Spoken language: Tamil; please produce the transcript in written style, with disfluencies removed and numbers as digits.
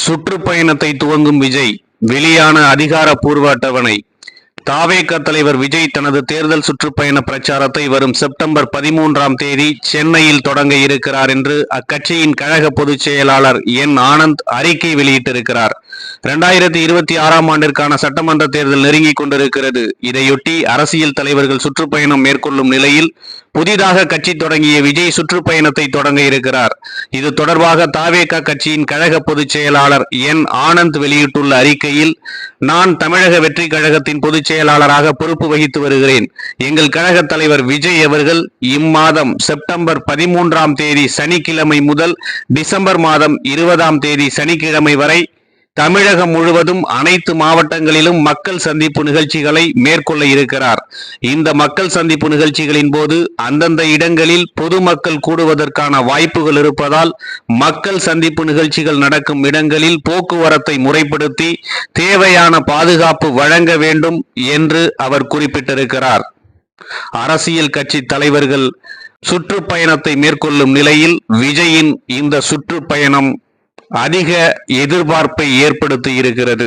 சுற்றுப்பயணத்தை துவங்கும் விஜய். வெளியான அதிகாரப்பூர்வ அட்டவணை. தாவேக தலைவர் விஜய் தனது தேர்தல் சுற்றுப்பயண பிரச்சாரத்தை வரும் செப்டம்பர் 13ஆம் தேதி சென்னையில் தொடங்க இருக்கிறார் என்று அக்கட்சியின் கழக பொதுச் செயலாளர் என் ஆனந்த் அறிக்கை வெளியிட்டிருக்கிறார். 2026ஆம் ஆண்டிற்கான சட்டமன்ற தேர்தல் நெருங்கிக் கொண்டிருக்கிறது. இதையொட்டி அரசியல் தலைவர்கள் சுற்றுப்பயணம் மேற்கொள்ளும் நிலையில் புதிதாக கட்சி தொடங்கிய விஜய் சுற்றுப்பயணத்தை தொடங்க இருக்கிறார். இது தொடர்பாக தாவேக கட்சியின் கழக பொதுச் செயலாளர் என் ஆனந்த் வெளியிட்டுள்ள அறிக்கையில், நான் தமிழக வெற்றி கழகத்தின் பொதுச் செயலாளராக பொறுப்பு வகித்து வருகிறேன். எங்கள் கழக தலைவர் விஜய் அவர்கள் இம்மாதம் செப்டம்பர் 13ஆம் தேதி சனிக்கிழமை முதல் டிசம்பர் மாதம் 20ஆம் தேதி சனிக்கிழமை வரை தமிழகம் முழுவதும் அனைத்து மாவட்டங்களிலும் மக்கள் சந்திப்பு நிகழ்ச்சிகளை மேற்கொள்ள இருக்கிறார். இந்த மக்கள் சந்திப்பு நிகழ்ச்சிகளின் போது அந்தந்த இடங்களில் பொதுமக்கள் கூடுவதற்கான வாய்ப்புகள் இருப்பதால் மக்கள் சந்திப்பு நிகழ்ச்சிகள் நடக்கும் இடங்களில் போக்குவரத்தை முறைப்படுத்தி தேவையான பாதுகாப்பு வழங்க வேண்டும் என்று அவர் குறிப்பிட்டிருக்கிறார். அரசியல் கட்சி தலைவர்கள் சுற்றுப்பயணத்தை மேற்கொள்ளும் நிலையில் விஜயின் இந்த சுற்றுப்பயணம் அதிக எதிர்பார்ப்பை ஏற்படுத்தி இருக்கிறது.